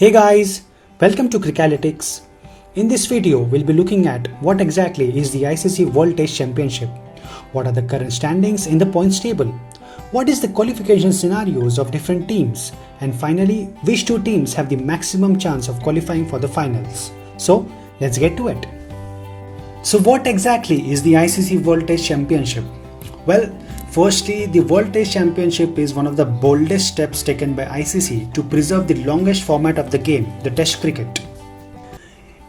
Hey guys, welcome to Cricalytics. In this video, we'll be looking at what exactly is the ICC World Test Championship, what are the current standings in the points table, what is the qualification scenarios of different teams, and finally, which two teams have the maximum chance of qualifying for the finals. So, let's get to it. So what exactly is the ICC World Test Championship? Well, firstly, the World Test Championship is one of the boldest steps taken by ICC to preserve the longest format of the game, the Test cricket.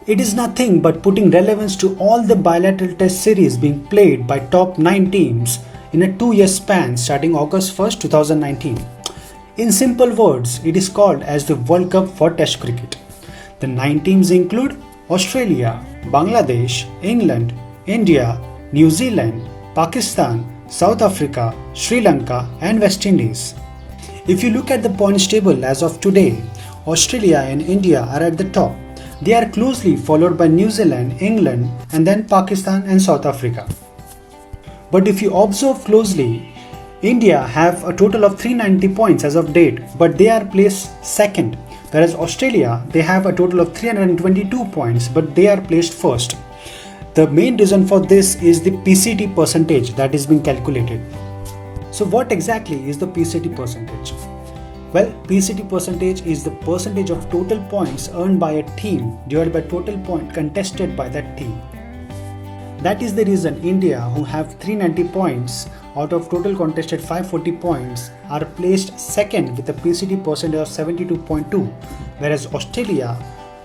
It is nothing but putting relevance to all the bilateral Test series being played by top 9 teams in a 2-year span starting August 1st, 2019. In simple words, it is called as the World Cup for Test cricket. The 9 teams include Australia, Bangladesh, England, India, New Zealand, Pakistan, South Africa, Sri Lanka and West Indies. If you look at the points table as of today, Australia and India are at the top. They are closely followed by New Zealand, England and then Pakistan and South Africa. But if you observe closely, India have a total of 390 points as of date, but they are placed second. Whereas Australia, they have a total of 322 points, but they are placed first. The main reason for this is the PCT percentage that is being calculated. So what exactly is the PCT percentage? Well, PCT percentage is the percentage of total points earned by a team divided by total point contested by that team. That is the reason India, who have 390 points out of total contested 540 points, are placed second with a PCT percentage of 72.2, whereas Australia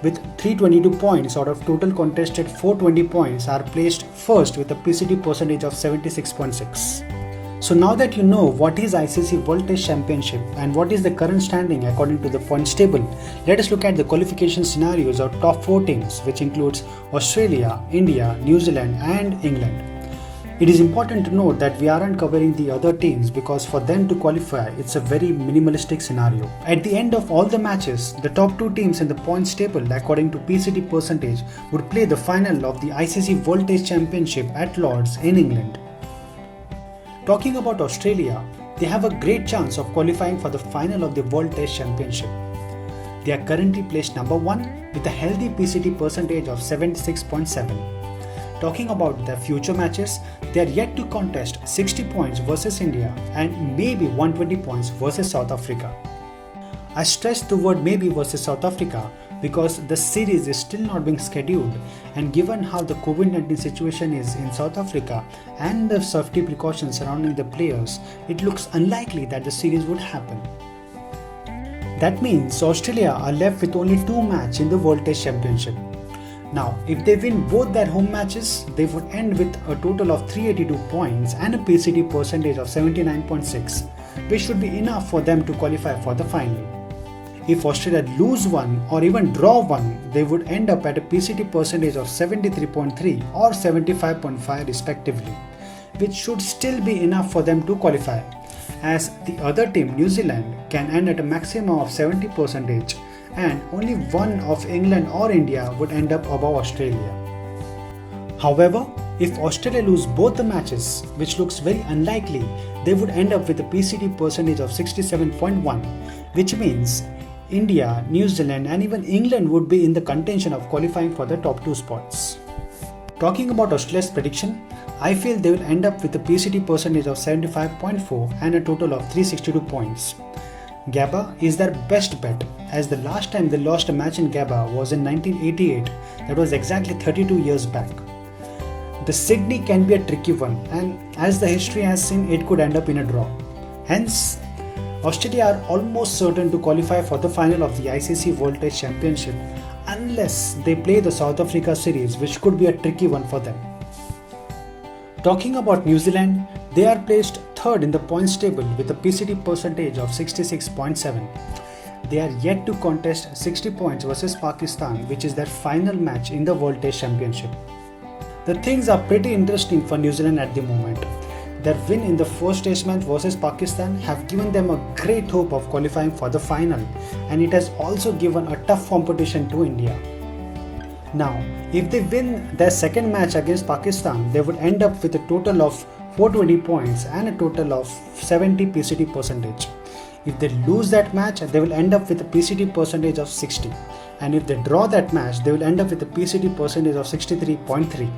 with 322 points out of total contested 420 points are placed first with a PCT percentage of 76.6. So now that you know what is ICC World Test Championship and what is the current standing according to the points table, let us look at the qualification scenarios of top 4 teams, which includes Australia, India, New Zealand and England. It is important to note that we aren't covering the other teams because for them to qualify, it's a very minimalistic scenario. At the end of all the matches, the top 2 teams in the points table according to PCT percentage would play the final of the ICC World Test Championship at Lord's in England. Talking about Australia, they have a great chance of qualifying for the final of the World Test Championship. They are currently placed number 1 with a healthy PCT percentage of 76.7. Talking about their future matches, they are yet to contest 60 points versus India and maybe 120 points versus South Africa. I stress the word maybe versus South Africa because the series is still not being scheduled, and given how the COVID-19 situation is in South Africa and the safety precautions surrounding the players, it looks unlikely that the series would happen. That means Australia are left with only 2 matches in the World Test Championship. Now, if they win both their home matches, they would end with a total of 382 points and a PCT percentage of 79.6, which should be enough for them to qualify for the final. If Australia lose one or even draw one, they would end up at a PCT percentage of 73.3 or 75.5 respectively, which should still be enough for them to qualify, as the other team, New Zealand, can end at a maximum of 70%, and only one of England or India would end up above Australia. However, if Australia lose both the matches, which looks very unlikely, they would end up with a PCT percentage of 67.1, which means India, New Zealand and even England would be in the contention of qualifying for the top 2 spots. Talking about Australia's prediction, I feel they will end up with a PCT percentage of 75.4 and a total of 362 points. Gabba is their best bet, as the last time they lost a match in Gabba was in 1988, that was exactly 32 years back. The Sydney can be a tricky one, and as the history has seen, it could end up in a draw. Hence, Australia are almost certain to qualify for the final of the ICC World Test Championship unless they play the South Africa series, which could be a tricky one for them. Talking about New Zealand, they are placed third in the points table with a PCT percentage of 66.7. They are yet to contest 60 points versus Pakistan, which is their final match in the World Test Championship. The things are pretty interesting for New Zealand at the moment. Their win in the first test match versus Pakistan have given them a great hope of qualifying for the final, and it has also given a tough competition to India. Now, if they win their second match against Pakistan, they would end up with a total of 420 points and a total of 70 PCT percentage. If they lose that match, they will end up with a PCT percentage of 60. And if they draw that match, they will end up with a PCT percentage of 63.3.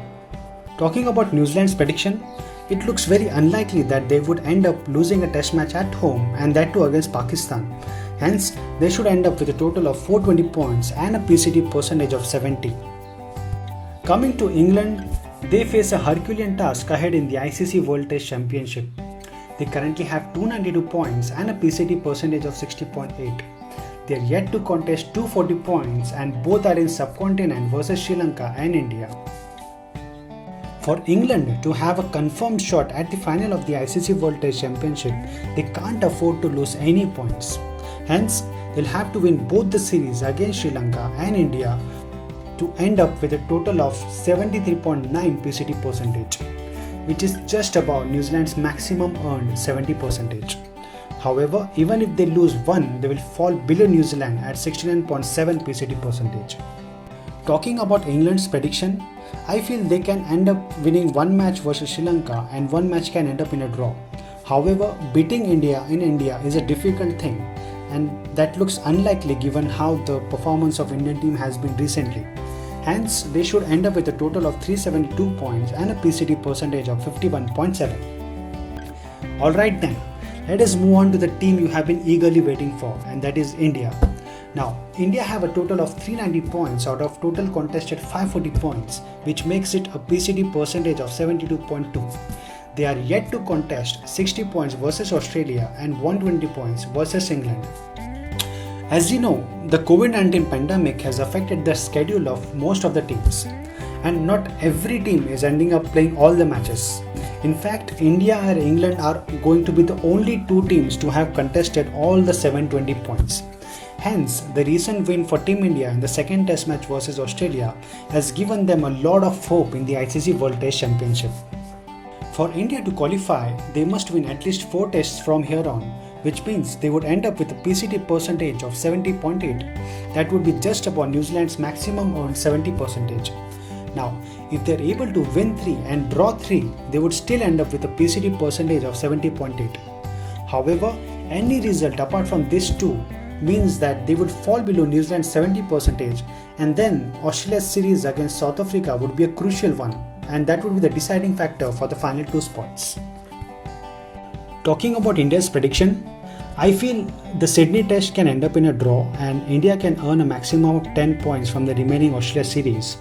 Talking about New Zealand's prediction, it looks very unlikely that they would end up losing a test match at home, and that too against Pakistan. Hence, they should end up with a total of 420 points and a PCT percentage of 70. Coming to England, they face a Herculean task ahead in the ICC World Test Championship. They currently have 292 points and a PCT percentage of 60.8. They are yet to contest 240 points, and both are in subcontinent versus Sri Lanka and India. For England to have a confirmed shot at the final of the ICC World Test Championship, they can't afford to lose any points. Hence, they'll have to win both the series against Sri Lanka and India to end up with a total of 73.9 PCT percentage, which is just about New Zealand's maximum earned 70%. However, even if they lose one, they will fall below New Zealand at 69.7 PCT percentage. Talking about England's prediction, I feel they can end up winning one match versus Sri Lanka and one match can end up in a draw. However, beating India in India is a difficult thing, and that looks unlikely given how the performance of Indian team has been recently. Hence, they should end up with a total of 372 points and a PCT percentage of 51.7. Alright then, let us move on to the team you have been eagerly waiting for, and that is India. Now, India have a total of 390 points out of total contested 540 points, which makes it a PCT percentage of 72.2. They are yet to contest 60 points versus Australia and 120 points versus England. As you know, the COVID-19 pandemic has affected the schedule of most of the teams, and not every team is ending up playing all the matches. In fact, India and England are going to be the only two teams to have contested all the 720 points. Hence, the recent win for Team India in the second test match versus Australia has given them a lot of hope in the ICC World Test Championship. For India to qualify, they must win at least 4 tests from here on, which means they would end up with a PCT percentage of 70.8. That would be just about New Zealand's maximum earned 70%. Now, if they are able to win 3 and draw 3, they would still end up with a PCT percentage of 70.8. However, any result apart from these two means that they would fall below New Zealand's 70%, and then Australia's series against South Africa would be a crucial one, and that would be the deciding factor for the final 2 spots. Talking about India's prediction, I feel the Sydney test can end up in a draw and India can earn a maximum of 10 points from the remaining Australia series,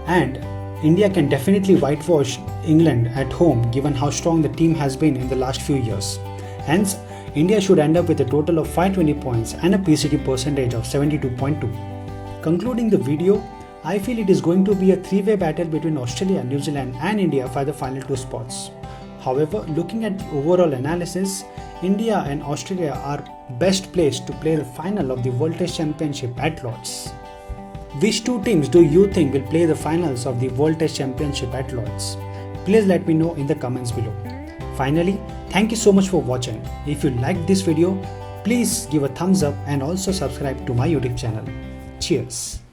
and India can definitely whitewash England at home given how strong the team has been in the last few years. Hence, India should end up with a total of 520 points and a PCT percentage of 72.2. Concluding the video, I feel it is going to be a 3-way battle between Australia, New Zealand and India for the final 2 spots. However, looking at the overall analysis, India and Australia are best placed to play the final of the World Test Championship at Lord's. Which 2 teams do you think will play the finals of the World Test Championship at Lord's? Please let me know in the comments below. Finally, thank you so much for watching. If you liked this video, please give a thumbs up and also subscribe to my YouTube channel. Cheers!